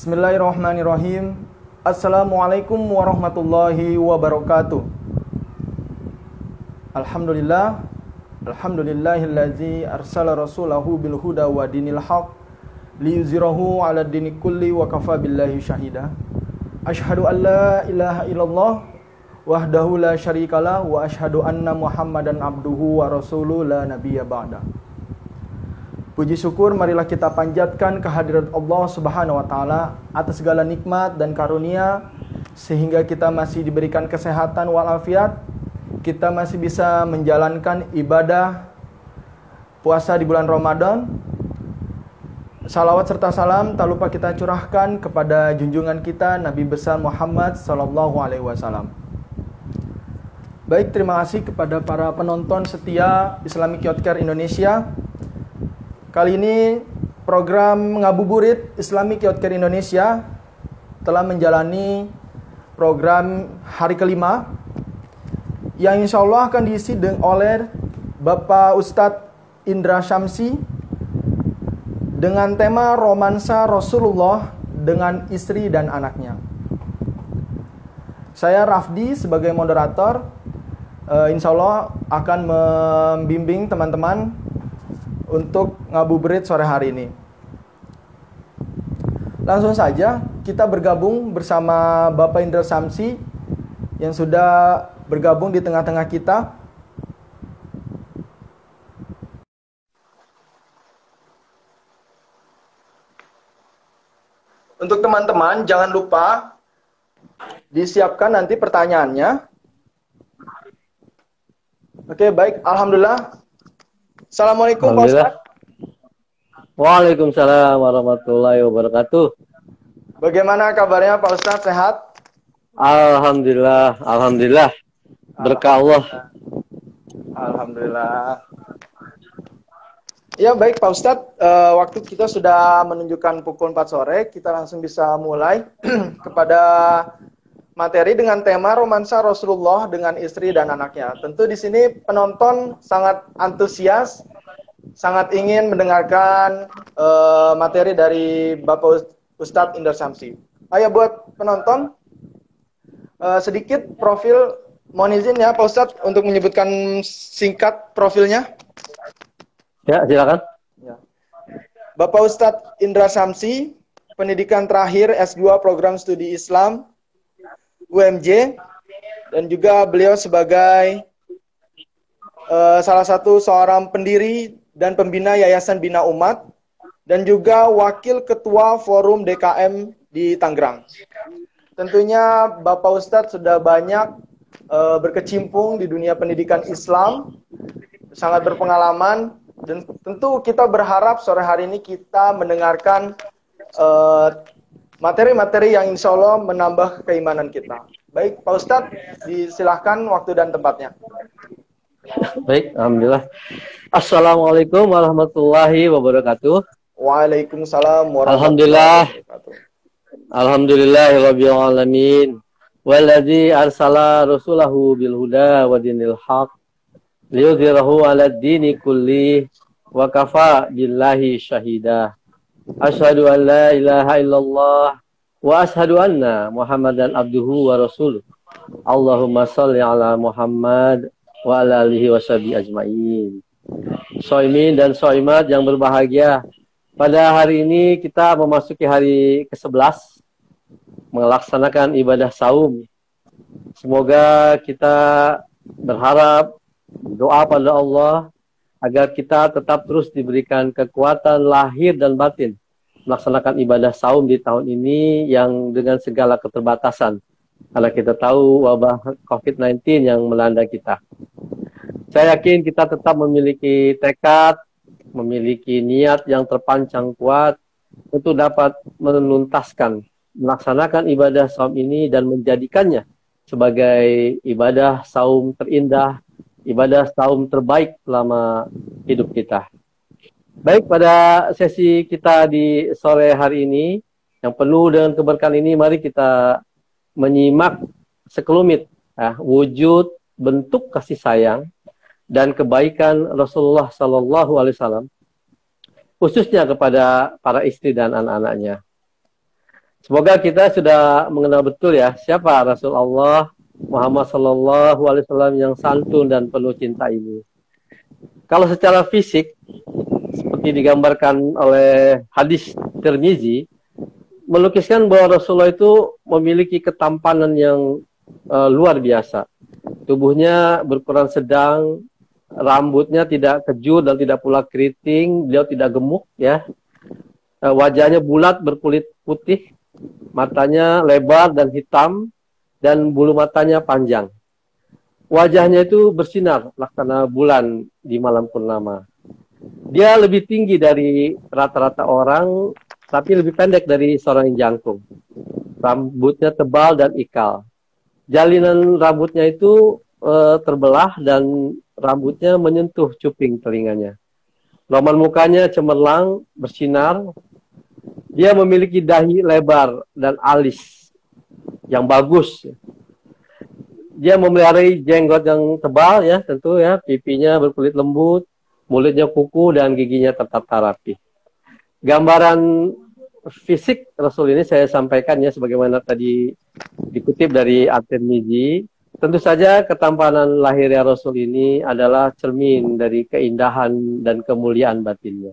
Bismillahirrahmanirrahim. Assalamualaikum warahmatullahi wabarakatuh. Alhamdulillah. Alhamdulillahillazi arsala rasulahu bil huda wa dinil haq liyuzhirahu 'ala dini kulli wa kafa billahi syahida. Asyhadu an la ilaha illallah wahdahu la syarikalah wa asyhadu anna Muhammadan abduhu wa rasuluhu la nabiyya ba'da. Puji syukur marilah kita panjatkan kehadirat Allah Subhanahu wa taala atas segala nikmat dan karunia sehingga kita masih diberikan kesehatan walafiat, kita masih bisa menjalankan ibadah puasa di bulan Ramadan. Salawat serta salam tak lupa kita curahkan kepada junjungan kita Nabi besar Muhammad sallallahu alaihi wasallam. Baik, terima kasih kepada para penonton setia Islamic Youth Care Indonesia. Kali ini program Ngabuburit Islamic Youth Care Indonesia telah menjalani program hari kelima yang insya Allah akan diisi oleh Bapak Ustadz Indra Syamsi dengan tema romansa Rasulullah dengan istri dan anaknya. Saya Rafdi sebagai moderator, insya Allah akan membimbing teman-teman untuk ngabuburit sore hari ini. Langsung saja kita bergabung bersama Bapak Indra Syamsi yang sudah bergabung di tengah-tengah kita. Untuk teman-teman jangan lupa disiapkan nanti pertanyaannya. Oke, baik, alhamdulillah. Assalamualaikum Pak Ustadz. Waalaikumsalam warahmatullahi wabarakatuh. Bagaimana kabarnya Pak Ustadz, sehat? Alhamdulillah, alhamdulillah. Berkah Allah. Alhamdulillah. Ya baik Pak Ustadz, waktu kita sudah menunjukkan pukul 4 sore, kita langsung bisa mulai kepada materi dengan tema romansa Rasulullah dengan istri dan anaknya. Tentu di sini penonton sangat antusias, sangat ingin mendengarkan materi dari Bapak Ustadz Indra Syamsi. Ayo buat penonton, sedikit profil, mohon izin ya Pak Ustadz untuk menyebutkan singkat profilnya. Ya, silakan. Ya. Bapak Ustadz Indra Syamsi, pendidikan terakhir S2 Program Studi Islam UMJ, dan juga beliau sebagai salah satu seorang pendiri dan pembina Yayasan Bina Umat, dan juga wakil ketua Forum DKM di Tangerang. Tentunya Bapak Ustadz sudah banyak berkecimpung di dunia pendidikan Islam, sangat berpengalaman, dan tentu kita berharap sore hari ini kita mendengarkan materi-materi yang insya Allah menambah keimanan kita. Baik, Pak Ustadz, disilahkan waktu dan tempatnya. Baik, alhamdulillah. Assalamualaikum warahmatullahi wabarakatuh. Waalaikumsalam Alhamdulillah. warahmatullahi wabarakatuh. Alhamdulillahirabbil alamin. Walladzi arsala rasulahu bil huda wa dinil haq liyudhhirahu 'alad dini kulli wa kafa billahi syahida. Asyhadu an la ilaha illallah wa asyhadu anna Muhammadan abduhu wa rasuluh. Allahumma sholli ala Muhammad wa ala alihi washabihi ajmain. Shaimin dan shaimat yang berbahagia, pada hari ini kita memasuki hari ke-11 melaksanakan ibadah saum. Semoga kita berharap, doa pada Allah agar kita tetap terus diberikan kekuatan lahir dan batin melaksanakan ibadah saum di tahun ini yang dengan segala keterbatasan. Karena kita tahu wabah COVID-19 yang melanda kita. Saya yakin kita tetap memiliki tekad, memiliki niat yang terpancang kuat untuk dapat menuntaskan, melaksanakan ibadah saum ini dan menjadikannya sebagai ibadah saum terindah, ibadah saum terbaik selama hidup kita. Baik, pada sesi kita di sore hari ini yang penuh dengan keberkahan ini, mari kita menyimak sekelumit wujud bentuk kasih sayang dan kebaikan Rasulullah SAW, khususnya kepada para istri dan anak-anaknya. Semoga kita sudah mengenal betul ya siapa Rasul Allah Muhammad Sallallahu Alaihi Wasallam yang santun dan penuh cinta ini. Kalau secara fisik seperti digambarkan oleh hadis Tirmizi, melukiskan bahwa Rasulullah itu memiliki ketampanan yang luar biasa. Tubuhnya berukuran sedang, rambutnya tidak kejut dan tidak pula keriting, beliau tidak gemuk ya. Wajahnya bulat berkulit putih, matanya lebar dan hitam, dan bulu matanya panjang. Wajahnya itu bersinar laksana bulan di malam purnama. Dia lebih tinggi dari rata-rata orang, tapi lebih pendek dari seorang jangkung. Rambutnya tebal dan ikal. Jalinan rambutnya itu terbelah dan rambutnya menyentuh cuping telinganya. Roman mukanya cemerlang, bersinar. Dia memiliki dahi lebar dan alis yang bagus. Dia memelihara jenggot yang tebal ya, tentu ya, pipinya berkulit lembut, mulutnya kuku dan giginya tertata rapi. Gambaran fisik Rasul ini saya sampaikan ya sebagaimana tadi dikutip dari At-Tirmizi. Tentu saja ketampanan lahirnya Rasul ini adalah cermin dari keindahan dan kemuliaan batinnya.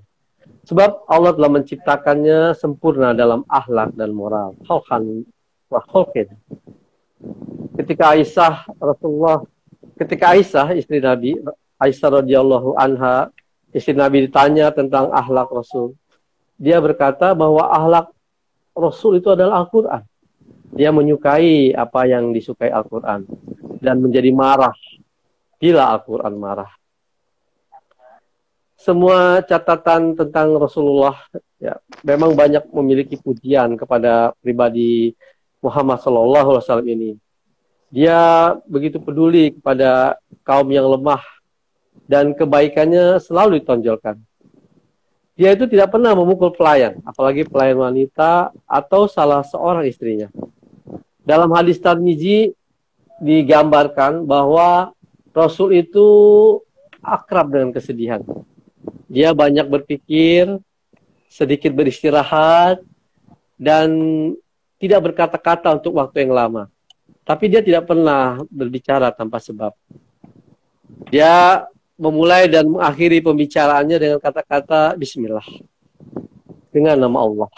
Sebab Allah telah menciptakannya sempurna dalam akhlak dan moral. Khalqan wa khulqin. Ketika Aisyah istri Nabi, Aisyah radhiyallahu anha, istri Nabi ditanya tentang akhlak Rasul. Dia berkata bahwa akhlak Rasul itu adalah Al-Quran. Dia menyukai apa yang disukai Al-Quran dan menjadi marah bila Al-Quran marah. Semua catatan tentang Rasulullah ya, memang banyak memiliki pujian kepada pribadi Muhammad SAW ini. Dia begitu peduli kepada kaum yang lemah dan kebaikannya selalu ditonjolkan. Dia itu tidak pernah memukul pelayan, apalagi pelayan wanita atau salah seorang istrinya. Dalam hadis Tirmizi digambarkan bahwa Rasul itu akrab dengan kesedihan. Dia banyak berpikir, sedikit beristirahat, dan tidak berkata-kata untuk waktu yang lama. Tapi dia tidak pernah berbicara tanpa sebab. Dia memulai dan mengakhiri pembicaraannya dengan kata-kata Bismillah. Dengan nama Allah.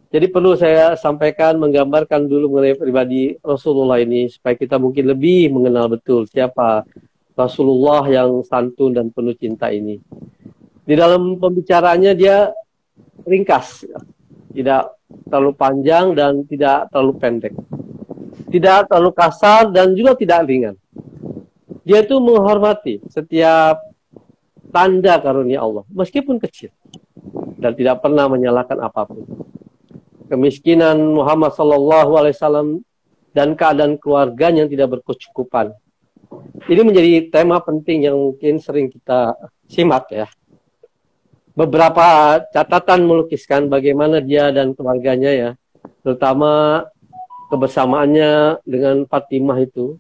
Jadi perlu saya sampaikan, menggambarkan dulu mengenai pribadi Rasulullah ini, supaya kita mungkin lebih mengenal betul siapa Rasulullah yang santun dan penuh cinta ini. Di dalam pembicaraannya dia ringkas. Tidak terlalu panjang dan tidak terlalu pendek. Tidak terlalu kasar dan juga tidak ringan. Dia itu menghormati setiap tanda karunia Allah, meskipun kecil. Dan tidak pernah menyalahkan apapun. Kemiskinan Muhammad SAW dan keadaan keluarganya yang tidak berkecukupan. Ini menjadi tema penting yang mungkin sering kita simak ya. Beberapa catatan melukiskan bagaimana dia dan keluarganya ya, terutama kebersamaannya dengan Fatimah itu,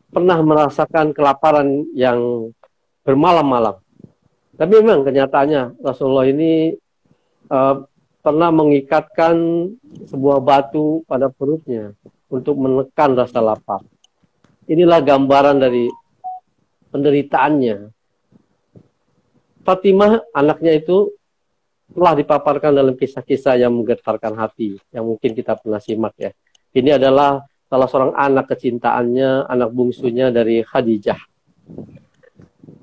pernah merasakan kelaparan yang bermalam-malam. Tapi memang kenyataannya Rasulullah ini pernah mengikatkan sebuah batu pada perutnya untuk menekan rasa lapar. Inilah gambaran dari penderitaannya. Fatimah, anaknya itu telah dipaparkan dalam kisah-kisah yang menggetarkan hati, yang mungkin kita pernah simak ya. Ini adalah salah seorang anak kecintaannya, anak bungsunya dari Khadijah.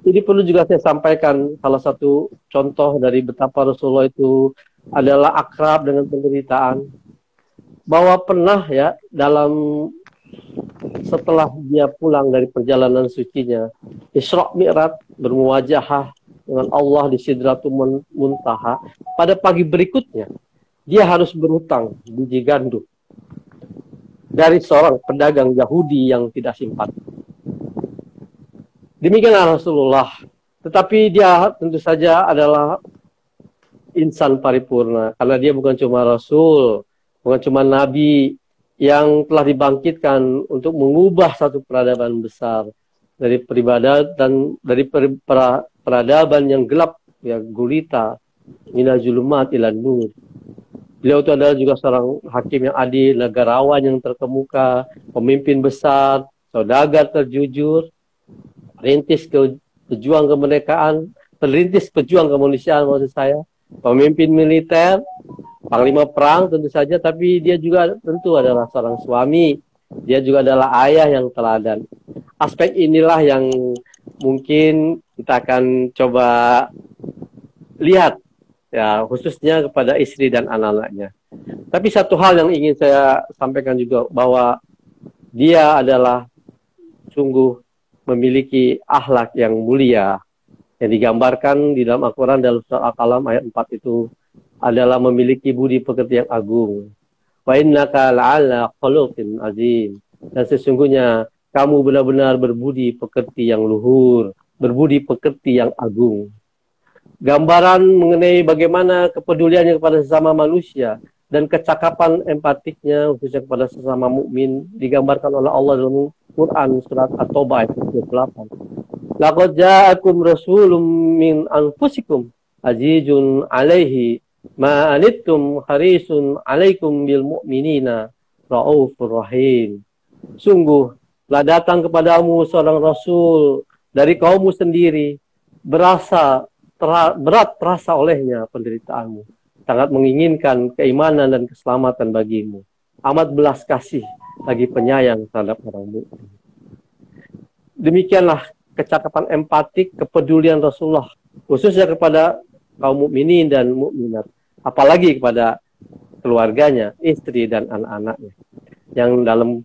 Ini perlu juga saya sampaikan, salah satu contoh dari betapa Rasulullah itu adalah akrab dengan penderitaan. Bahwa pernah ya, setelah dia pulang dari perjalanan sucinya, Isra Mi'raj, bermuwajahah dengan Allah di Sidratul Muntaha, pada pagi berikutnya dia harus berhutang biji gandum dari seorang pedagang Yahudi yang tidak simpan. Demikianlah Rasulullah, tetapi dia tentu saja adalah insan paripurna, karena dia bukan cuma Rasul, bukan cuma Nabi yang telah dibangkitkan untuk mengubah satu peradaban besar dari peradaban yang gelap ya, gulita, mina zulumat ila nur. Beliau itu adalah juga seorang hakim yang adil, negarawan yang terkemuka, pemimpin besar, saudagar terjujur, perintis pejuang kemanusiaan maksud saya, pemimpin militer, panglima perang tentu saja, tapi dia juga tentu adalah seorang suami, dia juga adalah ayah yang teladan. Aspek inilah yang mungkin kita akan coba lihat, ya, khususnya kepada istri dan anak-anaknya. Tapi satu hal yang ingin saya sampaikan juga, bahwa dia adalah sungguh memiliki akhlak yang mulia, yang digambarkan di dalam Al-Quran dalam surah Al-Qalam ayat 4 itu adalah memiliki budi pekerti yang agung. Wa innaka la'ala khuluqin azim. Dan sesungguhnya kamu benar-benar berbudi pekerti yang luhur, berbudi pekerti yang agung. Gambaran mengenai bagaimana kepeduliannya kepada sesama manusia dan kecakapan empatiknya khususnya kepada sesama mukmin digambarkan oleh Allah dalam Quran surat At-Taubah ayat 28. Laqad ja'akum rasulun min anfusikum azizun 'alaihi ma anittum harisun 'alaikum bil mu'minina raufur rahim. Sungguh telah datang kepadamu seorang rasul dari kaummu sendiri, berat terasa olehnya penderitaanmu, sangat menginginkan keimanan dan keselamatan bagimu, amat belas kasih lagi penyayang terhadap orang mukmin. Demikianlah kecakapan empatik, kepedulian Rasulullah khususnya kepada kaum mukminin dan mukminat, apalagi kepada keluarganya, istri dan anak-anaknya. Yang dalam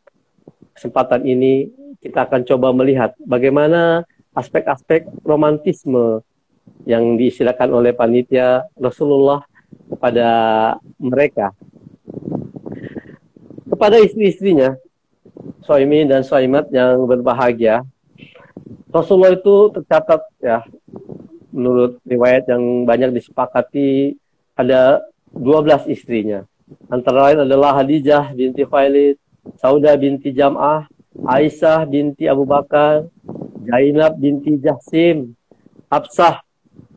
kesempatan ini kita akan coba melihat bagaimana aspek-aspek romantisme yang diistilahkan oleh panitia Rasulullah kepada mereka, kepada istri-istrinya, Soimin dan Soimat yang berbahagia. Rasulullah itu tercatat, ya, menurut riwayat yang banyak disepakati, ada 12 istrinya. Antara lain adalah Khadijah binti Khuwailid, Saudah binti Jam'ah, Aisyah binti Abu Bakar, Zainab binti Jahsim, Hafsah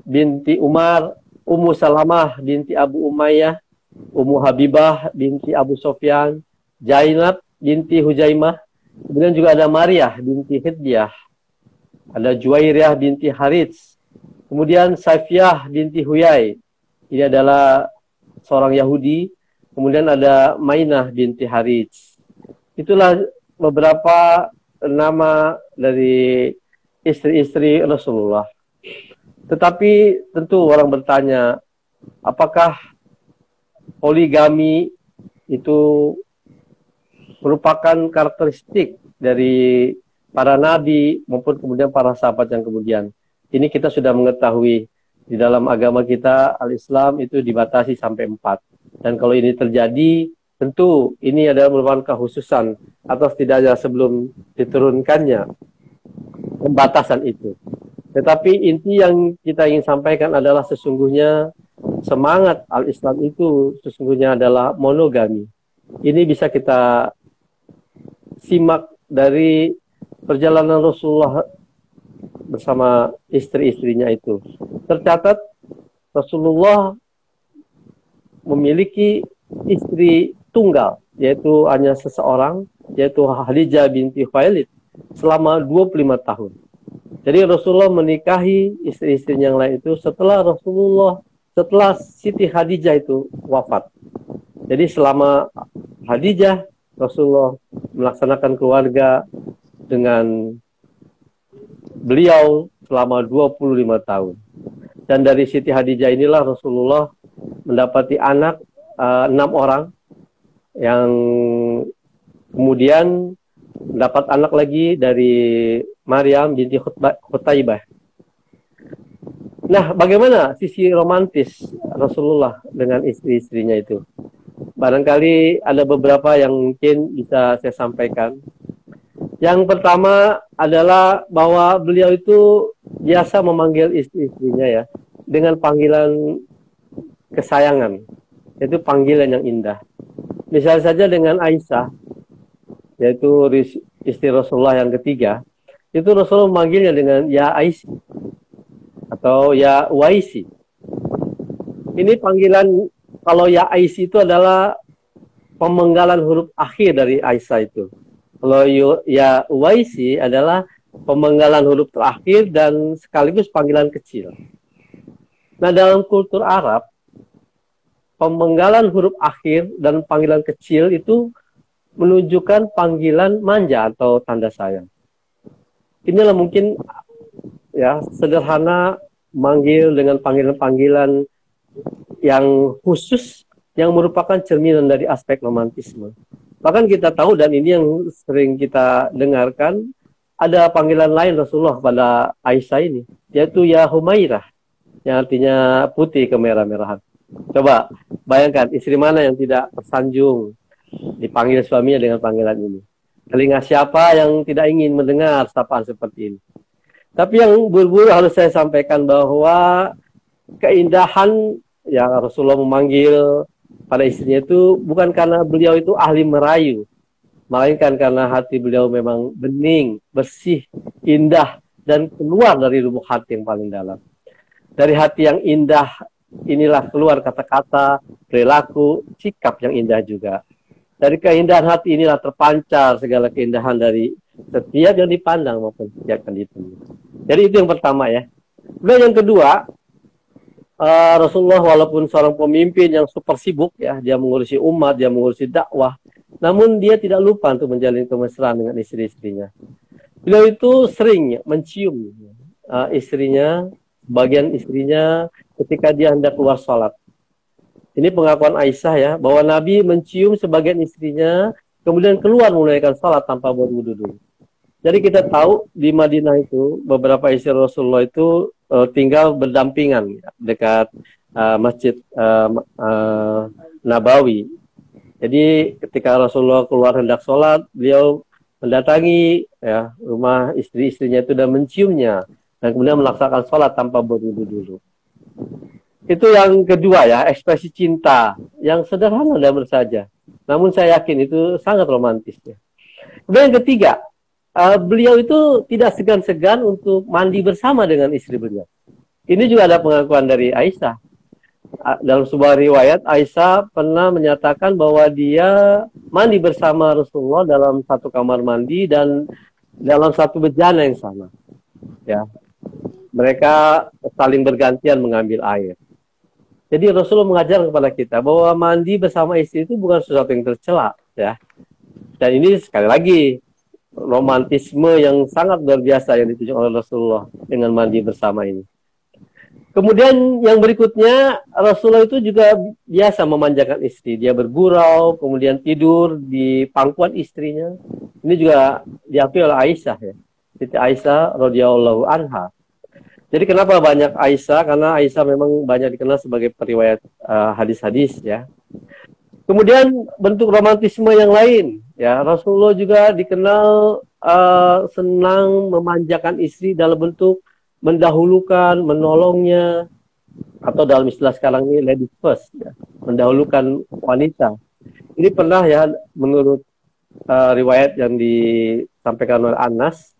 binti Umar, Ummu Salamah binti Abu Umayyah, Ummu Habibah binti Abu Sofyan, Zainab binti Hujaimah, kemudian juga ada Maryah binti Hidbiyah, ada Juwairiyah binti Harits, kemudian Saifiyah binti Huyai, ini adalah seorang Yahudi, kemudian ada Mainah binti Harits. Itulah beberapa nama dari istri-istri Rasulullah. Tetapi tentu orang bertanya, apakah poligami itu merupakan karakteristik dari para nabi maupun kemudian para sahabat yang kemudian? Ini kita sudah mengetahui di dalam agama kita, Al-Islam itu dibatasi sampai 4. Dan kalau ini terjadi, tentu ini adalah merupakan kekhususan atau setidaknya sebelum diturunkannya pembatasan itu. Tetapi inti yang kita ingin sampaikan adalah sesungguhnya semangat Al-Islam itu sesungguhnya adalah monogami. Ini bisa kita simak dari perjalanan Rasulullah bersama istri-istrinya itu. Tercatat Rasulullah memiliki istri tunggal, yaitu hanya seseorang, yaitu Khadijah binti Khuwailid, selama 25 tahun. Jadi Rasulullah menikahi istri-istrinya yang lain itu setelah Siti Khadijah itu wafat. Jadi selama Khadijah, Rasulullah melaksanakan keluarga dengan beliau selama 25 tahun. Dan dari Siti Khadijah inilah Rasulullah mendapati anak 6 orang, yang kemudian mendapat anak lagi dari Maryam binti Khutaibah. Nah, bagaimana sisi romantis Rasulullah dengan istri-istrinya itu? Barangkali ada beberapa yang mungkin bisa saya sampaikan. Yang pertama adalah bahwa beliau itu biasa memanggil istri-istrinya, ya, dengan panggilan kesayangan, yaitu panggilan yang indah. Misalnya saja dengan Aisyah, yaitu istri Rasulullah yang ketiga, itu Rasulullah memanggilnya dengan ya Aisyah atau ya Waisi. Ini panggilan kalau ya Aisy itu adalah pemenggalan huruf akhir dari Aisyah itu. Kalau ya Uwaisi adalah pemenggalan huruf terakhir dan sekaligus panggilan kecil. Nah, dalam kultur Arab, pemenggalan huruf akhir dan panggilan kecil itu menunjukkan panggilan manja atau tanda sayang. Inilah mungkin ya sederhana manggil dengan panggilan-panggilan yang khusus yang merupakan cerminan dari aspek romantisme. Bahkan kita tahu, dan ini yang sering kita dengarkan, ada panggilan lain Rasulullah pada Aisyah ini, yaitu ya Humairah, yang artinya putih kemerah-merahan. Coba bayangkan, istri mana yang tidak tersanjung dipanggil suaminya dengan panggilan ini? Telinga siapa yang tidak ingin mendengar sapaan seperti ini? Tapi yang buru-buru harus saya sampaikan bahwa keindahan yang Rasulullah memanggil pada istrinya itu bukan karena beliau itu ahli merayu, melainkan karena hati beliau memang bening, bersih, indah, dan keluar dari lubuk hati yang paling dalam. Dari hati yang indah inilah keluar kata-kata, perilaku, sikap yang indah juga. Dari keindahan hati inilah terpancar segala keindahan dari setiap yang dipandang maupun setiap yang ditemui. Jadi itu yang pertama ya. Kemudian yang kedua, Rasulullah walaupun seorang pemimpin yang super sibuk ya, dia mengurusi umat, dia mengurusi dakwah, namun dia tidak lupa untuk menjalin kemesraan dengan istri-istrinya. Beliau itu sering mencium istrinya, bagian istrinya ketika dia hendak keluar sholat. Ini pengakuan Aisyah ya, bahwa Nabi mencium sebagian istrinya, kemudian keluar menunaikan sholat tanpa berwudu dulu. Jadi kita tahu di Madinah itu beberapa istri Rasulullah itu tinggal berdampingan dekat Masjid Nabawi. Jadi ketika Rasulullah keluar hendak sholat, beliau mendatangi ya rumah istri-istrinya itu dan menciumnya, dan kemudian melaksanakan sholat tanpa berwudu dulu. Itu yang kedua ya, ekspresi cinta yang sederhana dan bersaja. Namun saya yakin itu sangat romantis ya. Kemudian yang ketiga, beliau itu tidak segan-segan untuk mandi bersama dengan istri beliau. Ini juga ada pengakuan dari Aisyah. Dalam sebuah riwayat, Aisyah pernah menyatakan bahwa dia mandi bersama Rasulullah dalam satu kamar mandi dan dalam satu bejana yang sama. Ya, mereka saling bergantian mengambil air. Jadi Rasulullah mengajar kepada kita bahwa mandi bersama istri itu bukan sesuatu yang tercela, ya. Dan ini sekali lagi romantisme yang sangat luar biasa yang ditunjukkan oleh Rasulullah dengan mandi bersama ini. Kemudian yang berikutnya, Rasulullah itu juga biasa memanjakan istri. Dia bergurau, kemudian tidur di pangkuan istrinya. Ini juga diakui oleh Aisyah ya. Siti Aisyah radhiyallahu anha. Jadi kenapa banyak Aisyah? Karena Aisyah memang banyak dikenal sebagai periwayat hadis-hadis ya. Kemudian bentuk romantisme yang lain ya, Rasulullah juga dikenal senang memanjakan istri dalam bentuk mendahulukan, menolongnya, atau dalam istilah sekarang ini ladies first ya, mendahulukan wanita. Ini pernah ya menurut riwayat yang disampaikan oleh Anas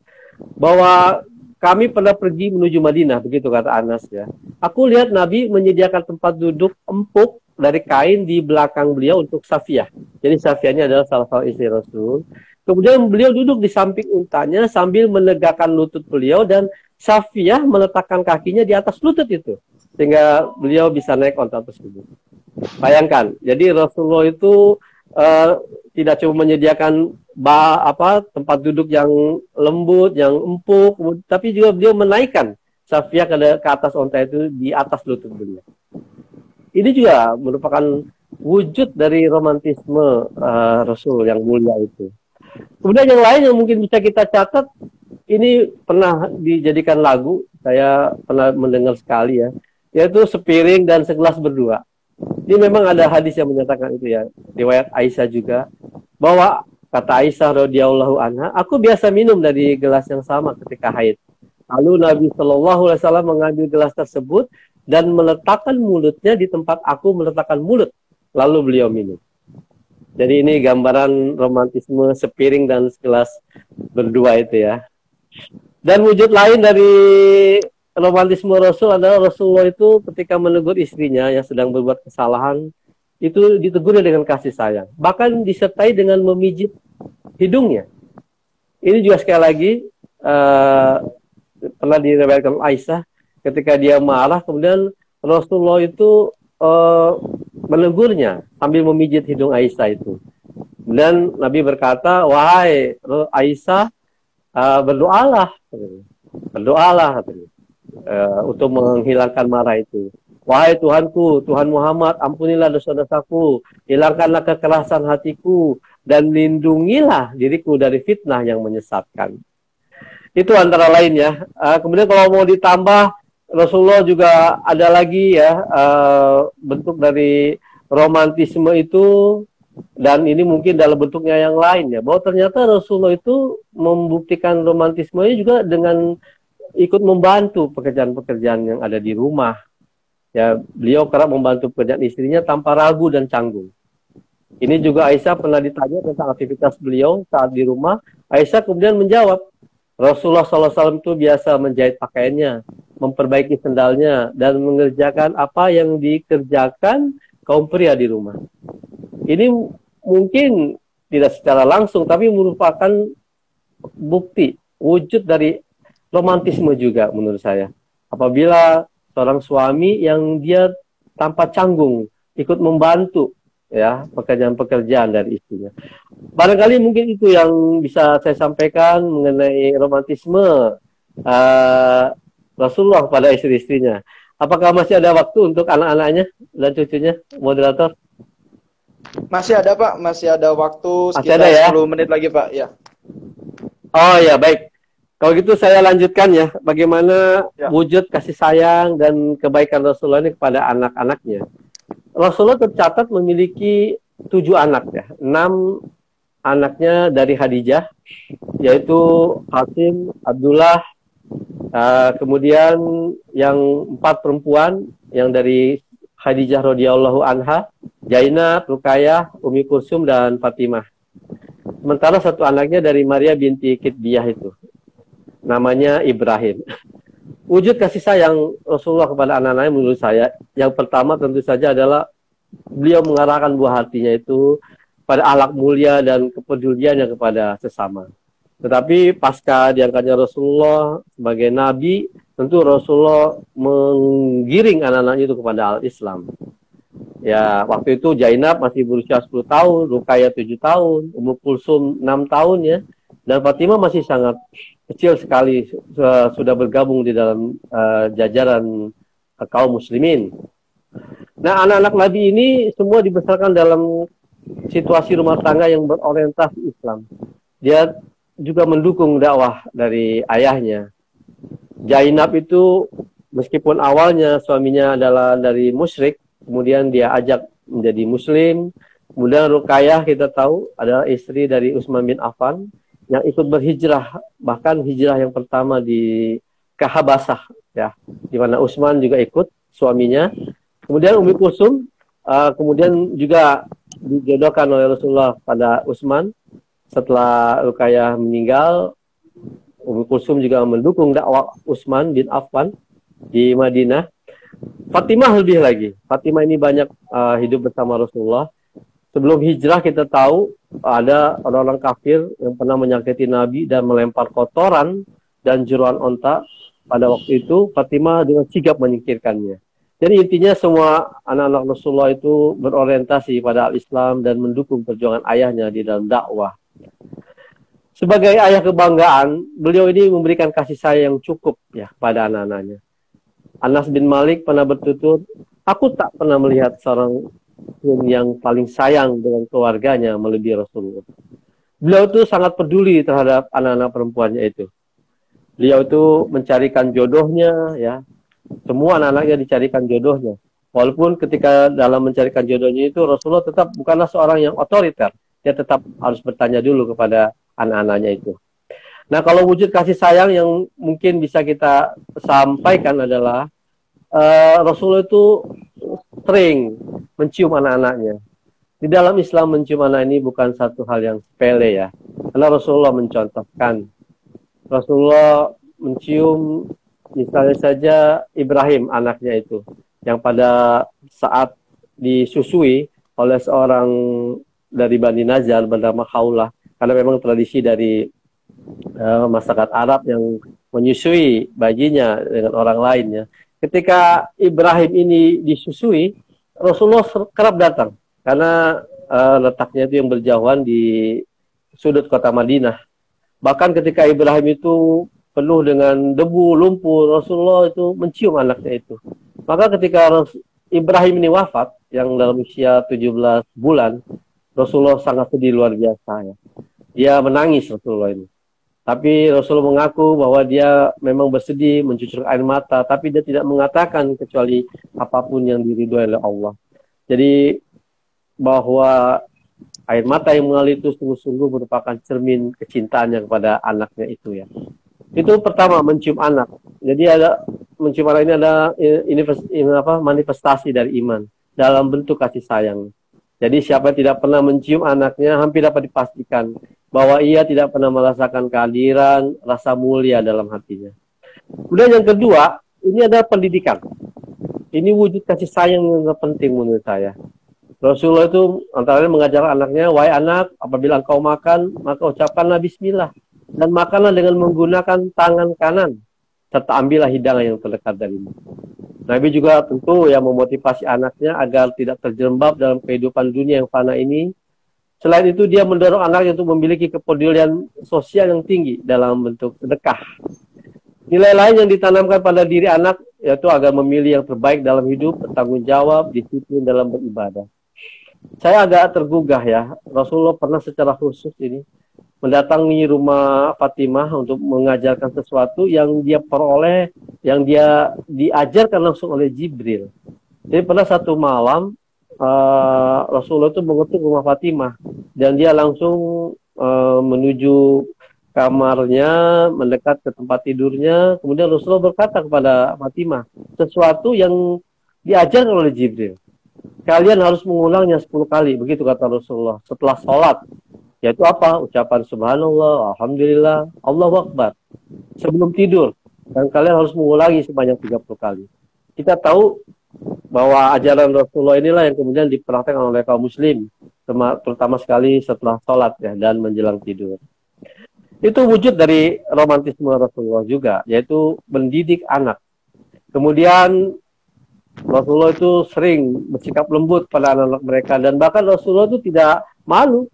bahwa kami pernah pergi menuju Madinah, begitu kata Anas ya. Aku lihat Nabi menyediakan tempat duduk empuk dari kain di belakang beliau untuk Safiyah. Jadi Safiyah ini adalah salah satu istri Rasul. Kemudian beliau duduk di samping untanya sambil menegakkan lutut beliau dan Safiyah meletakkan kakinya di atas lutut itu. Sehingga beliau bisa naik onta tersebut. Bayangkan, jadi Rasulullah itu tidak cuma menyediakan tempat duduk yang lembut, yang empuk, tapi juga beliau menaikkan Safiyah ke atas onta itu di atas lutut beliau. Ini juga merupakan wujud dari romantisme Rasul yang mulia itu. Kemudian yang lain yang mungkin bisa kita catat, ini pernah dijadikan lagu, saya pernah mendengar sekali ya, yaitu sepiring dan segelas berdua. Ini memang ada hadis yang menyatakan itu ya, riwayat Aisyah juga, bahwa kata Aisyah radhiyallahu anha, aku biasa minum dari gelas yang sama ketika haid. Lalu Nabi Shallallahu Alaihi Wasallam mengambil gelas tersebut dan meletakkan mulutnya di tempat aku meletakkan mulut, lalu beliau minum. Jadi ini gambaran romantisme sepiring dan segelas berdua itu ya. Dan wujud lain dari romantisme Rasul adalah Rasulullah itu ketika menegur istrinya yang sedang berbuat kesalahan, itu ditegur dengan kasih sayang. Bahkan disertai dengan memijit hidungnya. Ini juga sekali lagi pernah diriwayatkan Aisyah ketika dia marah, kemudian Rasulullah itu menegurnya sambil memijit hidung Aisyah itu. Dan Nabi berkata, wahai Aisyah, berdoalah untuk menghilangkan marah itu. Wahai Tuhanku, Tuhan Muhammad, ampunilah dosa-dosaku, hilangkanlah kekerasan hatiku, dan lindungilah diriku dari fitnah yang menyesatkan. Itu antara lain ya. Kemudian kalau mau ditambah, Rasulullah juga ada lagi ya bentuk dari romantisme itu, dan ini mungkin dalam bentuknya yang lain ya. Bahwa ternyata Rasulullah itu membuktikan romantismenya juga dengan ikut membantu pekerjaan-pekerjaan yang ada di rumah. Ya, beliau kerap membantu pekerjaan istrinya tanpa ragu dan canggung. Ini juga Aisyah pernah ditanya tentang aktivitas beliau saat di rumah. Aisyah kemudian menjawab, Rasulullah SAW itu biasa menjahit pakaiannya, memperbaiki sendalnya, dan mengerjakan apa yang dikerjakan kaum pria di rumah. Ini mungkin tidak secara langsung, tapi merupakan bukti, wujud dari romantisme juga menurut saya. Apabila seorang suami yang dia tanpa canggung ikut membantu ya pekerjaan-pekerjaan dari istrinya. Barangkali mungkin itu yang bisa saya sampaikan mengenai romantisme Rasulullah pada istri-istrinya. Apakah masih ada waktu untuk anak-anaknya dan cucunya, moderator? Masih ada Pak, masih ada waktu sekitar ada, ya? 10 menit lagi Pak, ya. Oh ya, baik. Kalau gitu saya lanjutkan ya, bagaimana wujud kasih sayang dan kebaikan Rasulullah ini kepada anak-anaknya. Rasulullah tercatat memiliki 7 anak ya, 6 anaknya dari Khadijah, yaitu Hasim, Abdullah, kemudian yang 4 perempuan yang dari Khadijah radhiyallahu anha, Zainab, Ruqayyah, Umi Kulsum, dan Fatimah. Sementara 1 anaknya dari Maria binti Kitbiyah itu, namanya Ibrahim. Wujud kasih sayang Rasulullah kepada anak-anaknya menurut saya, yang pertama tentu saja adalah beliau mengarahkan buah hatinya itu pada akhlak mulia dan kepeduliannya kepada sesama. Tetapi pasca diangkatnya Rasulullah sebagai nabi, tentu Rasulullah menggiring anak-anaknya itu kepada al-Islam. Ya, waktu itu Zainab masih berusia 10 tahun, Ruqayyah 7 tahun, Ummu Kulsum 6 tahun ya, dan Fatimah masih sangat kecil sekali, sudah bergabung di dalam jajaran kaum muslimin. Nah, anak-anak Nabi ini semua dibesarkan dalam situasi rumah tangga yang berorientasi Islam. Dia juga mendukung dakwah dari ayahnya. Zainab itu meskipun awalnya suaminya adalah dari musyrik, kemudian dia ajak menjadi muslim. Kemudian Ruqayyah kita tahu adalah istri dari Utsman bin Affan yang ikut berhijrah, bahkan hijrah yang pertama ke Habasah ya, di mana Utsman juga ikut suaminya. Kemudian Umi Kulsum kemudian juga dijodohkan oleh Rasulullah pada Utsman. Setelah Ruqayyah meninggal, Umi Kulsum juga mendukung dakwah Utsman bin Affan di Madinah. Fatimah lebih lagi. Fatimah ini banyak hidup bersama Rasulullah. Sebelum hijrah kita tahu ada orang-orang kafir yang pernah menyakiti Nabi dan melempar kotoran dan jeruan onta. Pada waktu itu Fatimah dengan sigap menyingkirkannya. Jadi intinya semua anak-anak Rasulullah itu berorientasi pada al-Islam dan mendukung perjuangan ayahnya di dalam dakwah. Sebagai ayah kebanggaan, beliau ini memberikan kasih sayang yang cukup ya pada anak-anaknya. Anas bin Malik pernah bertutur, aku tak pernah melihat seorang yang paling sayang dengan keluarganya melebihi Rasulullah. Beliau itu sangat peduli terhadap anak-anak perempuannya itu. Beliau itu mencarikan jodohnya ya. Semua anak-anaknya dicarikan jodohnya. Walaupun ketika dalam mencarikan jodohnya itu Rasulullah tetap bukanlah seorang yang otoriter. Dia tetap harus bertanya dulu kepada anak-anaknya itu. Nah, kalau wujud kasih sayang yang mungkin bisa kita sampaikan adalah Rasulullah itu sering mencium anak-anaknya. Di dalam Islam mencium anak ini bukan satu hal yang sepele ya. Karena Rasulullah mencontohkan. Rasulullah mencium misalnya saja Ibrahim anaknya itu. Yang pada saat disusui, oleh seorang dari Bani Najjar bernama Khawlah, karena memang tradisi dari masyarakat Arab yang menyusui bayinya dengan orang lainnya. Ketika Ibrahim ini disusui, Rasulullah kerap datang karena letaknya itu yang berjauhan di sudut kota Madinah. Bahkan ketika Ibrahim itu penuh dengan debu, lumpur, Rasulullah itu mencium anaknya itu. Maka ketika Ibrahim ini wafat, yang dalam usia 17 bulan, Rasulullah sangat sedih luar biasa. Ya. Dia menangis Rasulullah ini. Tapi Rasulullah mengaku bahwa dia memang bersedih, mencucur air mata, tapi dia tidak mengatakan kecuali apapun yang diridhoi oleh Allah. Jadi bahwa air mata yang mengalir itu sungguh-sungguh merupakan cermin kecintaannya kepada anaknya itu ya. Itu pertama, mencium anak. Jadi ada mencium anak ini ada manifestasi dari iman dalam bentuk kasih sayang. Jadi siapa yang tidak pernah mencium anaknya hampir dapat dipastikan bahwa ia tidak pernah merasakan kehadiran, rasa mulia dalam hatinya. Kemudian yang kedua, ini adalah pendidikan. Ini wujud kasih sayang yang penting menurut saya. Rasulullah itu antaranya mengajar anaknya, wahai anak, apabila engkau makan, maka ucapkanlah bismillah. Dan makanlah dengan menggunakan tangan kanan, serta ambillah hidangan yang terdekat darimu. Nabi juga tentu yang memotivasi anaknya agar tidak terjerembab dalam kehidupan dunia yang fana ini. Selain itu, dia mendorong anaknya untuk memiliki kepedulian sosial yang tinggi dalam bentuk sedekah. Nilai lain yang ditanamkan pada diri anak, yaitu agar memilih yang terbaik dalam hidup, bertanggung jawab, disiplin dalam beribadah. Saya agak tergugah ya, Rasulullah pernah secara khusus ini mendatangi rumah Fatimah untuk mengajarkan sesuatu yang dia peroleh, yang dia diajarkan langsung oleh Jibril. Jadi pada satu malam, Rasulullah itu mengetuk rumah Fatimah, dan dia langsung menuju kamarnya, mendekat ke tempat tidurnya. Kemudian Rasulullah berkata kepada Fatimah, sesuatu yang diajarkan oleh Jibril. Kalian harus mengulangnya 10 kali, begitu kata Rasulullah. Setelah sholat, yaitu apa? Ucapan subhanallah, alhamdulillah, Allahu Akbar. Sebelum tidur, dan kalian harus mengulangi sebanyak 30 kali. Kita tahu bahwa ajaran Rasulullah inilah yang kemudian dipraktekkan oleh kaum muslim, terutama sekali setelah sholat ya, dan menjelang tidur. Itu wujud dari romantisme Rasulullah juga, yaitu mendidik anak. Kemudian Rasulullah itu sering bersikap lembut pada anak-anak mereka, dan bahkan Rasulullah itu tidak malu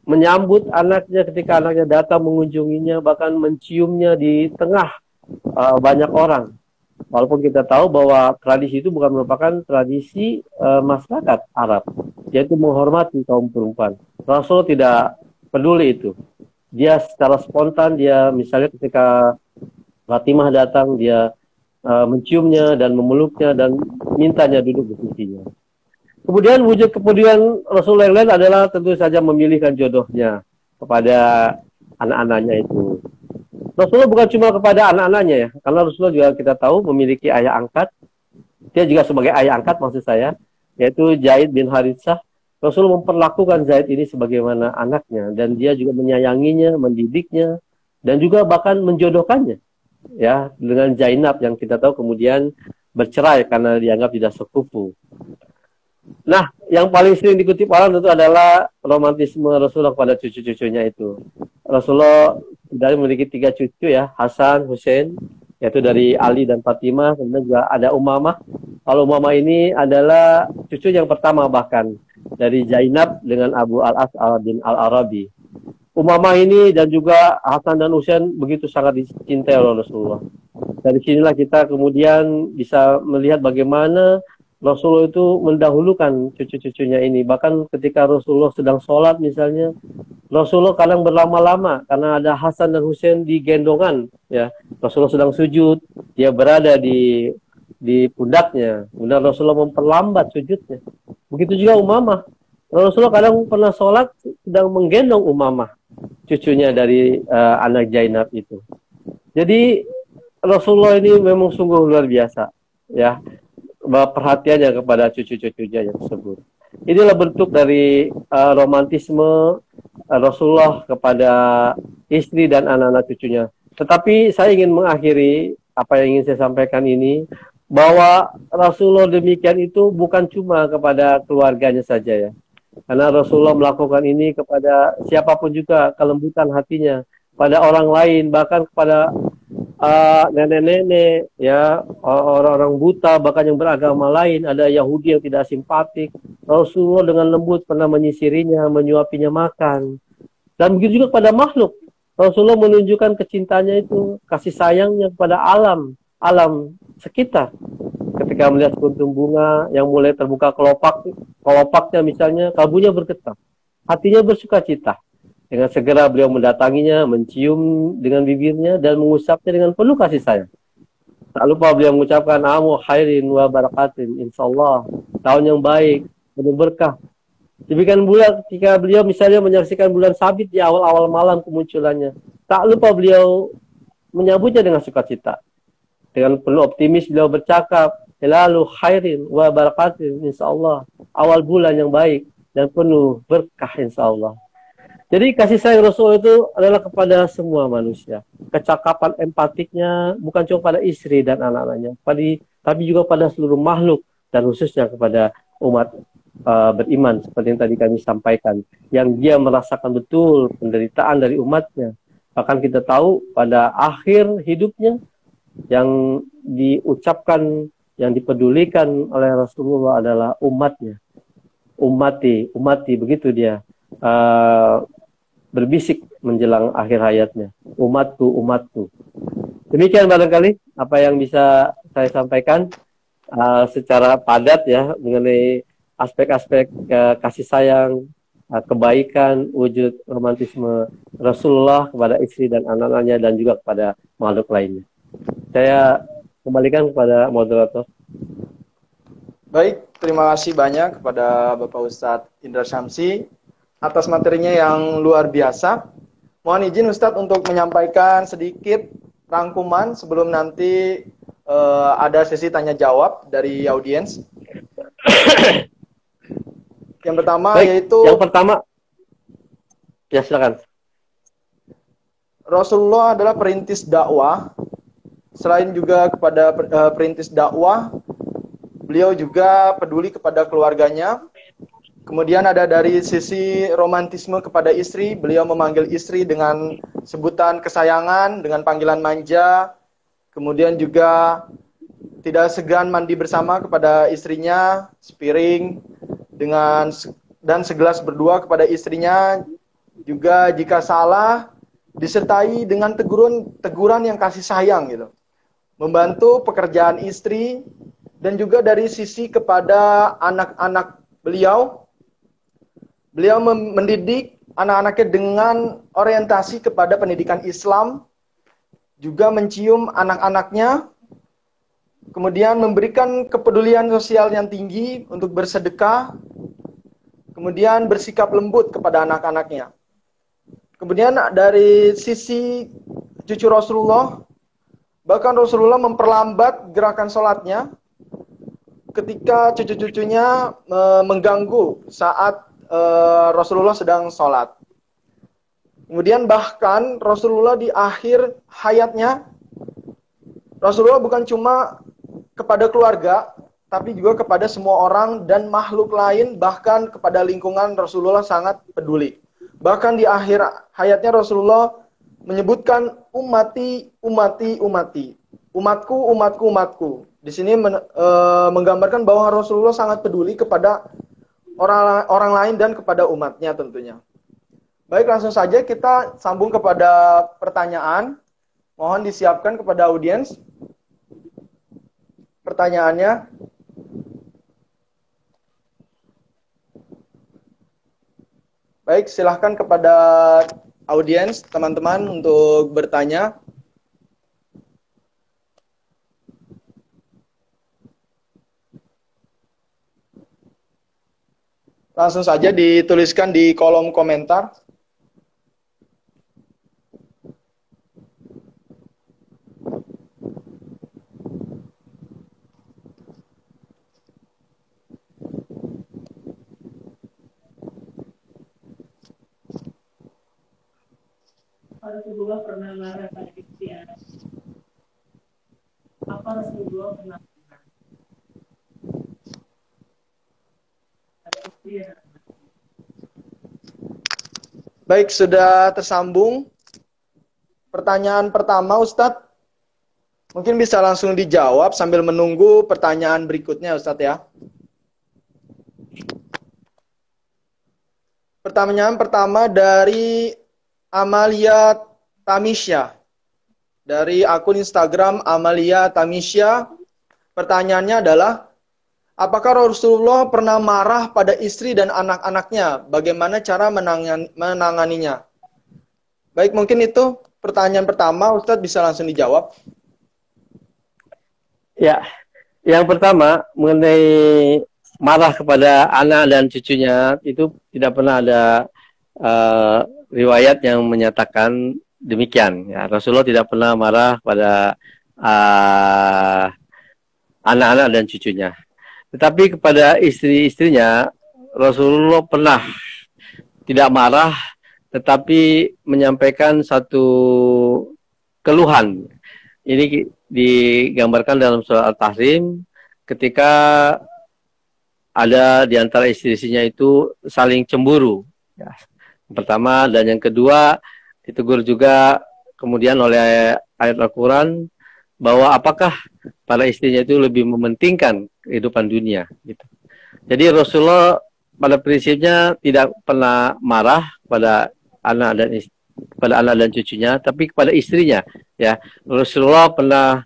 menyambut anaknya ketika anaknya datang mengunjunginya, bahkan menciumnya di tengah banyak orang. Walaupun kita tahu bahwa tradisi itu bukan merupakan tradisi masyarakat Arab, yaitu menghormati kaum perempuan. Rasul tidak peduli itu. Dia secara spontan, dia misalnya ketika Fatimah datang, dia menciumnya dan memeluknya dan mintanya duduk di sisinya. Kemudian wujud kepedulian Rasulullah yang lain adalah tentu saja memilihkan jodohnya kepada anak-anaknya itu. Rasulullah bukan cuma kepada anak-anaknya ya, karena Rasulullah juga kita tahu memiliki ayah angkat. Dia juga sebagai ayah angkat maksud saya, yaitu Zaid bin Haritsah. Rasulullah memperlakukan Zaid ini sebagaimana anaknya, dan dia juga menyayanginya, mendidiknya, dan juga bahkan menjodohkannya ya dengan Zainab yang kita tahu kemudian bercerai karena dianggap tidak sekufu. Nah, yang paling sering dikutip orang tentu adalah romantisme Rasulullah kepada cucu-cucunya itu. Rasulullah sudah memiliki 3 cucu ya, Hasan, Husain, yaitu dari Ali dan Fatimah. Kemudian juga ada Umamah. Kalau Umamah ini adalah cucu yang pertama bahkan dari Zainab dengan Abu Al-As bin Al-Arabi. Umamah ini dan juga Hasan dan Husain begitu sangat dicintai oleh Rasulullah. Dari sinilah kita kemudian bisa melihat bagaimana Rasulullah itu mendahulukan cucu-cucunya ini. Bahkan ketika Rasulullah sedang sholat misalnya, Rasulullah kadang berlama-lama karena ada Hasan dan Husain di gendongan. Ya, Rasulullah sedang sujud, dia berada di pundaknya. Kemudian Rasulullah memperlambat sujudnya. Begitu juga Umamah. Rasulullah kadang pernah sholat sedang menggendong Umamah, cucunya dari anak Zainab itu. Jadi Rasulullah ini memang sungguh luar biasa, ya, perhatiannya kepada cucu-cucunya yang tersebut. Inilah bentuk dari romantisme Rasulullah kepada istri dan anak-anak cucunya. Tetapi saya ingin mengakhiri apa yang ingin saya sampaikan ini bahwa Rasulullah demikian itu bukan cuma kepada keluarganya saja ya. Karena Rasulullah melakukan ini kepada siapapun juga, kelembutan hatinya, pada orang lain, bahkan kepada nenek-nenek, ya, orang-orang buta, bahkan yang beragama lain, ada Yahudi yang tidak simpatik. Rasulullah dengan lembut pernah menyisirinya, menyuapinya makan. Dan begitu juga kepada makhluk. Rasulullah menunjukkan kecintanya itu, kasih sayangnya kepada alam, alam sekitar. Ketika melihat sekuntum bunga yang mulai terbuka kelopaknya misalnya, kalbunya bergetar, hatinya bersuka cita. Dengan segera beliau mendatanginya, mencium dengan bibirnya, dan mengusapnya dengan penuh kasih sayang. Tak lupa beliau mengucapkan, amu khairin wa barakatin, insyaallah, tahun yang baik, penuh berkah. Demikian pula ketika beliau misalnya menyaksikan bulan sabit di awal-awal malam kemunculannya, tak lupa beliau menyambutnya dengan sukacita. Dengan penuh optimis beliau bercakap, hilalu khairin wa barakatin, insyaallah, awal bulan yang baik dan penuh berkah insyaallah. Jadi kasih sayang Rasul itu adalah kepada semua manusia. Kecakapan empatiknya bukan cuma pada istri dan anak-anaknya, tapi juga pada seluruh makhluk dan khususnya kepada umat beriman seperti yang tadi kami sampaikan, yang dia merasakan betul penderitaan dari umatnya. Bahkan kita tahu pada akhir hidupnya yang diucapkan, yang dipedulikan oleh Rasulullah adalah umatnya. Umati, umati, begitu dia berbisik menjelang akhir hayatnya. Umatku, umatku. Demikian barangkali apa yang bisa saya sampaikan secara padat ya mengenai aspek-aspek kasih sayang, kebaikan, wujud romantisme Rasulullah kepada istri dan anak-anaknya dan juga kepada makhluk lainnya. Saya kembalikan kepada moderator. Baik, terima kasih banyak kepada Bapak Ustadz Indra Syamsi atas materinya yang luar biasa. Mohon izin Ustadz untuk menyampaikan sedikit rangkuman sebelum nanti ada sesi tanya jawab dari audiens. Yang pertama baik, yaitu yang pertama, ya silakan. Rasulullah adalah perintis dakwah. Selain juga kepada perintis dakwah, beliau juga peduli kepada keluarganya. Kemudian ada dari sisi romantisme kepada istri, beliau memanggil istri dengan sebutan kesayangan, dengan panggilan manja. Kemudian juga tidak segan mandi bersama kepada istrinya, sepiring dan segelas berdua kepada istrinya. Juga jika salah disertai dengan teguran yang kasih sayang gitu. Membantu pekerjaan istri dan juga dari sisi kepada anak-anak beliau. Beliau mendidik anak-anaknya dengan orientasi kepada pendidikan Islam, juga mencium anak-anaknya, kemudian memberikan kepedulian sosial yang tinggi untuk bersedekah, kemudian bersikap lembut kepada anak-anaknya. Kemudian dari sisi cucu Rasulullah, bahkan Rasulullah memperlambat gerakan sholatnya ketika cucu-cucunya mengganggu saat Rasulullah sedang sholat. Kemudian bahkan Rasulullah di akhir hayatnya, Rasulullah bukan cuma kepada keluarga, tapi juga kepada semua orang dan makhluk lain, bahkan kepada lingkungan Rasulullah sangat peduli. Bahkan di akhir hayatnya Rasulullah menyebutkan umati, umati, umati. Umatku, umatku, umatku. Di sini menggambarkan bahwa Rasulullah sangat peduli kepada orang lain dan kepada umatnya tentunya. Baik, langsung saja kita sambung kepada pertanyaan. Mohon disiapkan kepada audiens pertanyaannya. Baik, silahkan kepada audiens, teman-teman untuk bertanya. Langsung saja dituliskan di kolom komentar. Rasulullah pernah marah pada Christian. Apa Rasulullah pernah marah? Baik, sudah tersambung. Pertanyaan pertama, Ustadz. Mungkin bisa langsung dijawab sambil menunggu pertanyaan berikutnya, Ustadz ya. Pertanyaan pertama dari Amalia Tamisya. Dari akun Instagram Amalia Tamisya. Pertanyaannya adalah, apakah Rasulullah pernah marah pada istri dan anak-anaknya? Bagaimana cara menanganinya? Baik, mungkin itu pertanyaan pertama. Ustadz bisa langsung dijawab. Ya, yang pertama mengenai marah kepada anak dan cucunya, itu tidak pernah ada riwayat yang menyatakan demikian. Ya, Rasulullah tidak pernah marah pada anak-anak dan cucunya. Tetapi kepada istri-istrinya, Rasulullah pernah tidak marah, tetapi menyampaikan satu keluhan. Ini digambarkan dalam surah Al-Tahrim ketika ada di antara istri-istrinya itu saling cemburu. Ya. Yang pertama, dan yang kedua ditegur juga kemudian oleh ayat Al-Quran bahwa apakah para istrinya itu lebih mementingkan kehidupan dunia. Gitu. Jadi Rasulullah pada prinsipnya tidak pernah marah pada anak dan cucunya, tapi kepada istrinya. Ya, Rasulullah pernah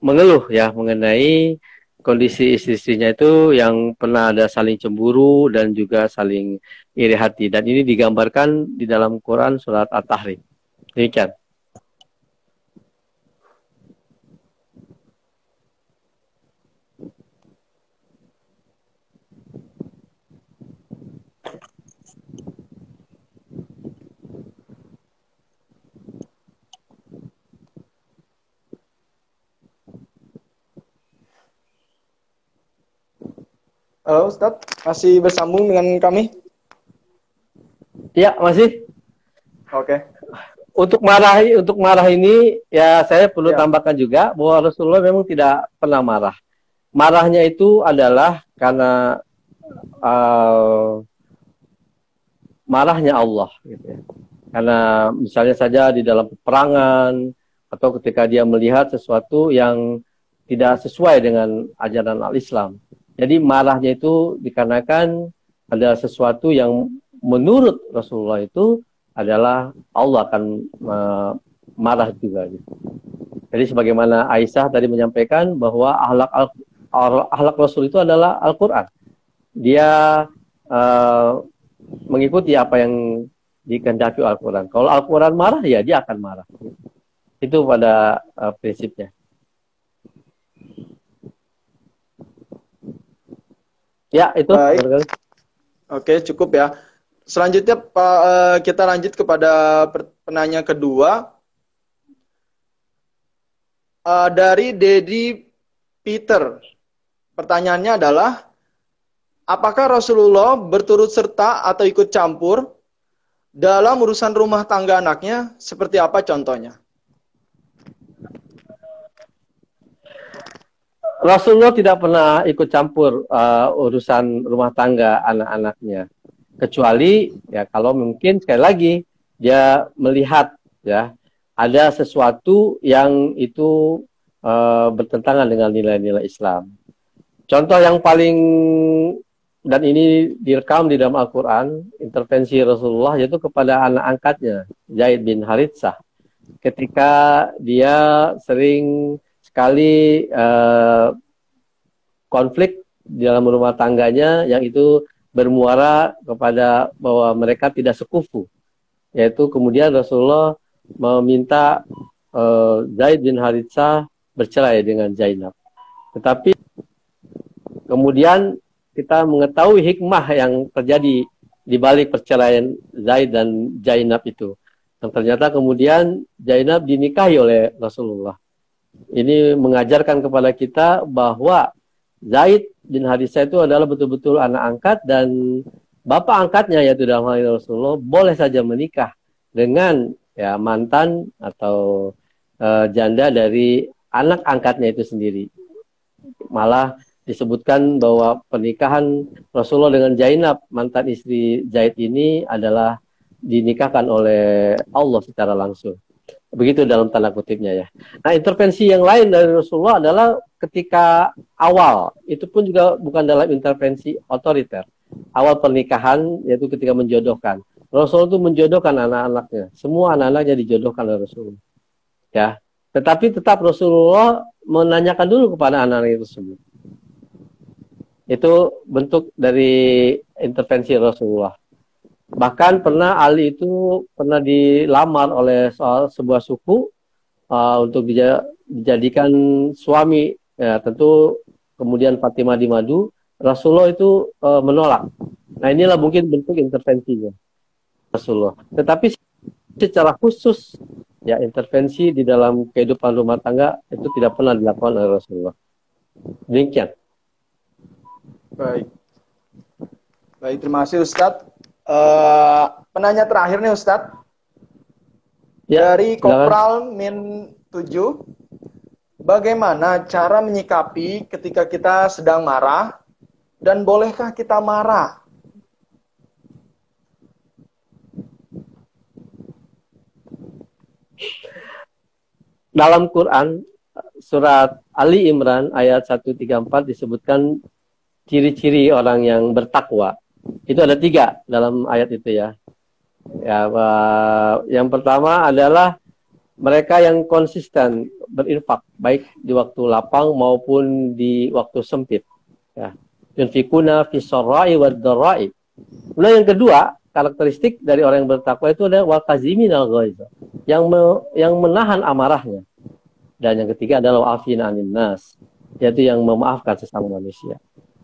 mengeluh ya mengenai kondisi istri-istrinya itu yang pernah ada saling cemburu dan juga saling iri hati. Dan ini digambarkan di dalam Quran surat At-Tahrim. Demikian. Halo Ustadz, masih bersambung dengan kami? Ya, masih. Oke. Untuk marah ini ya saya perlu tambahkan juga bahwa Rasulullah memang tidak pernah marah. Marahnya itu adalah karena marahnya Allah gitu ya. Karena misalnya saja di dalam peperangan atau ketika dia melihat sesuatu yang tidak sesuai dengan ajaran al-Islam. Jadi marahnya itu dikarenakan ada sesuatu yang menurut Rasulullah itu adalah Allah akan marah juga. Gitu. Jadi sebagaimana Aisyah tadi menyampaikan bahwa akhlak Rasul itu adalah Al-Quran. Dia mengikuti apa yang dikehendaki Al-Quran. Kalau Al-Quran marah, ya dia akan marah. Itu pada prinsipnya. Ya, itu. Baik. Oke, cukup ya. Selanjutnya kita lanjut kepada penanya kedua. Dari Dedi Peter. Pertanyaannya adalah, apakah Rasulullah berturut serta atau ikut campur dalam urusan rumah tangga anaknya? Seperti apa contohnya? Rasulullah tidak pernah ikut campur urusan rumah tangga anak-anaknya, kecuali ya kalau mungkin sekali lagi dia melihat ya ada sesuatu yang itu bertentangan dengan nilai-nilai Islam. Contoh yang paling dan ini direkam di dalam Al-Quran, intervensi Rasulullah yaitu kepada anak angkatnya Zaid bin Haritsah, ketika dia sering sekali konflik di dalam rumah tangganya yang itu bermuara kepada bahwa mereka tidak sekufu. Yaitu kemudian Rasulullah meminta Zaid bin Haritsah bercerai dengan Zainab. Tetapi kemudian kita mengetahui hikmah yang terjadi di balik perceraian Zaid dan Zainab itu. Dan ternyata kemudian Zainab dinikahi oleh Rasulullah. Ini mengajarkan kepada kita bahwa Zaid bin Haritsah itu adalah betul-betul anak angkat dan bapak angkatnya yaitu dalam hal ini Rasulullah boleh saja menikah dengan ya mantan atau janda dari anak angkatnya itu sendiri. Malah disebutkan bahwa pernikahan Rasulullah dengan Zainab, mantan istri Zaid ini adalah dinikahkan oleh Allah secara langsung. Begitu dalam tanda kutipnya ya. Nah, intervensi yang lain dari Rasulullah adalah ketika awal, itu pun juga bukan dalam intervensi otoriter. Awal pernikahan, yaitu ketika menjodohkan. Rasulullah itu menjodohkan anak-anaknya. Semua anak-anaknya dijodohkan oleh Rasulullah. Ya. Tetapi tetap Rasulullah menanyakan dulu kepada anak-anak tersebut. Itu bentuk dari intervensi Rasulullah. Bahkan pernah Ali itu pernah dilamar oleh sebuah suku untuk dijadikan suami. Ya, tentu kemudian Fatimah di madu, Rasulullah itu menolak. Nah, inilah mungkin bentuk intervensinya Rasulullah. Tetapi secara khusus ya intervensi di dalam kehidupan rumah tangga itu tidak pernah dilakukan oleh Rasulullah. Demikian. Baik. Baik, terima kasih Ustadz. Penanya terakhir nih Ustadz. Ya, dari Kopral Min 7. Bagaimana cara menyikapi ketika kita sedang marah dan bolehkah kita marah? Dalam Quran surat Ali Imran ayat 134 disebutkan ciri-ciri orang yang bertakwa. Itu ada 3 dalam ayat itu ya. Yang pertama adalah mereka yang konsisten berinfak baik di waktu lapang maupun di waktu sempit. Ya. Yunfikuna fi sarra'i wad dharra'i. Kemudian yang kedua, karakteristik dari orang yang bertakwa itu ada wal kaziminal ghaiz, yang menahan amarahnya. Dan yang ketiga adalah afina 'anin nas, yaitu yang memaafkan sesama manusia.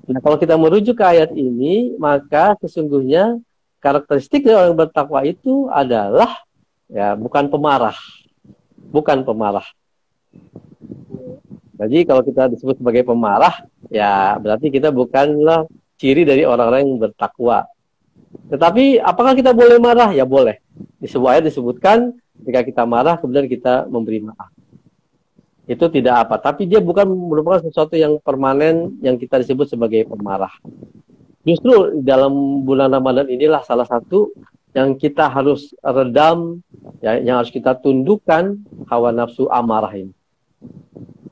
Nah, kalau kita merujuk ke ayat ini, maka sesungguhnya karakteristik dari orang bertakwa itu adalah ya bukan pemarah. Bukan pemarah. Jadi kalau kita disebut sebagai pemarah, ya berarti kita bukanlah ciri dari orang-orang yang bertakwa. Tetapi apakah kita boleh marah? Ya boleh. Di sebuah ayat disebutkan ketika kita marah kemudian kita memberi maaf. Itu tidak apa, tapi dia bukan merupakan sesuatu yang permanen yang kita disebut sebagai pemarah. Justru dalam bulan Ramadan inilah salah satu yang kita harus redam, ya, yang harus kita tundukkan hawa nafsu amarah ini.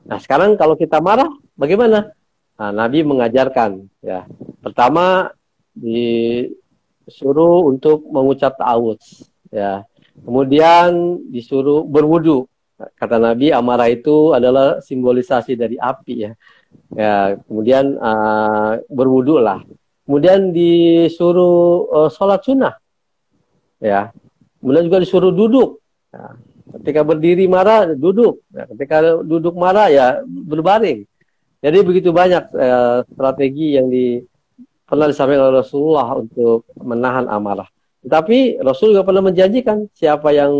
Nah, sekarang kalau kita marah, bagaimana? Nah, Nabi mengajarkan, ya. Pertama disuruh untuk mengucap ta'awudz, ya. Kemudian disuruh berwudu. Kata Nabi, amarah itu adalah simbolisasi dari api ya. Ya, kemudian berwudu lah. Kemudian disuruh sholat sunnah. Ya. Kemudian juga disuruh duduk. Ya. Ketika berdiri marah, duduk. Ya. Ketika duduk marah, ya berbaring. Jadi begitu banyak strategi yang pernah disampaikan oleh Rasulullah untuk menahan amarah. Tetapi Rasul juga pernah menjanjikan siapa yang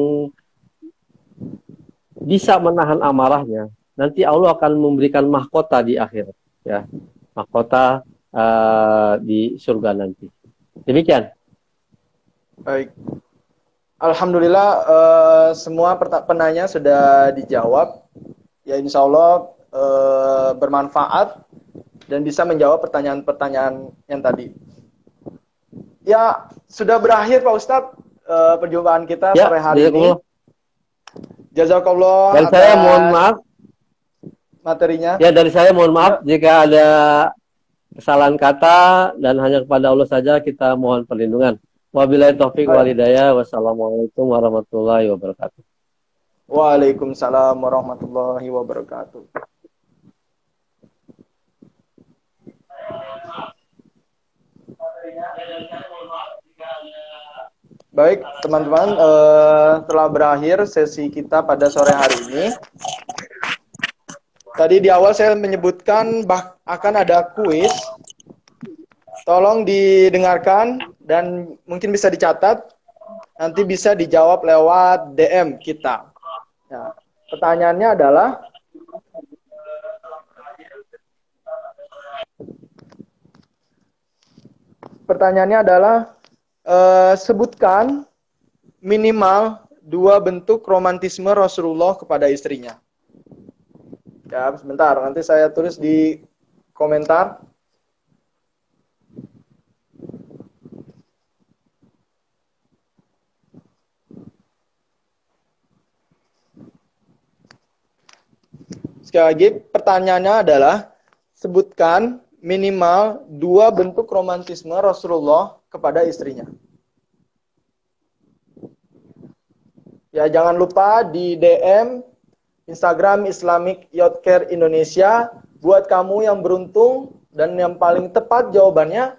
bisa menahan amarahnya, nanti Allah akan memberikan mahkota di akhirat, ya, mahkota di surga nanti. Demikian. Baik. Alhamdulillah semua penanya sudah dijawab. Ya insya Allah bermanfaat dan bisa menjawab pertanyaan-pertanyaan yang tadi. Ya sudah berakhir Pak Ustadz perjumpaan kita sore hari ini. Jazakallah. Dan saya mohon maaf materinya. Ya, dari saya mohon maaf jika ada kesalahan kata dan hanya kepada Allah saja kita mohon perlindungan. Wabillahi taufik wal hidayah. Wassalamualaikum warahmatullahi wabarakatuh. Waalaikumsalam warahmatullahi wabarakatuh. Baik, teman-teman, telah berakhir sesi kita pada sore hari ini. Tadi di awal saya menyebutkan akan ada kuis. Tolong didengarkan dan mungkin bisa dicatat. Nanti bisa dijawab lewat DM kita. Ya, pertanyaannya adalah sebutkan minimal 2 bentuk romantisme Rasulullah kepada istrinya. Ya, sebentar, nanti saya tulis di komentar. Sekali lagi, pertanyaannya adalah sebutkan minimal 2 bentuk romantisme Rasulullah kepada istrinya. Ya, jangan lupa di DM Instagram Islamic Youth Care Indonesia. Buat kamu yang beruntung dan yang paling tepat jawabannya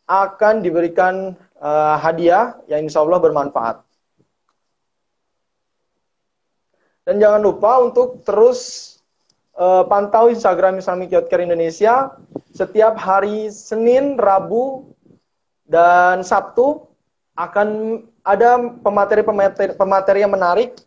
akan diberikan hadiah yang insya Allah bermanfaat. Dan jangan lupa untuk terus pantau Instagram Islamic Youth Care Indonesia. Setiap hari Senin, Rabu, dan Sabtu akan ada pemateri yang menarik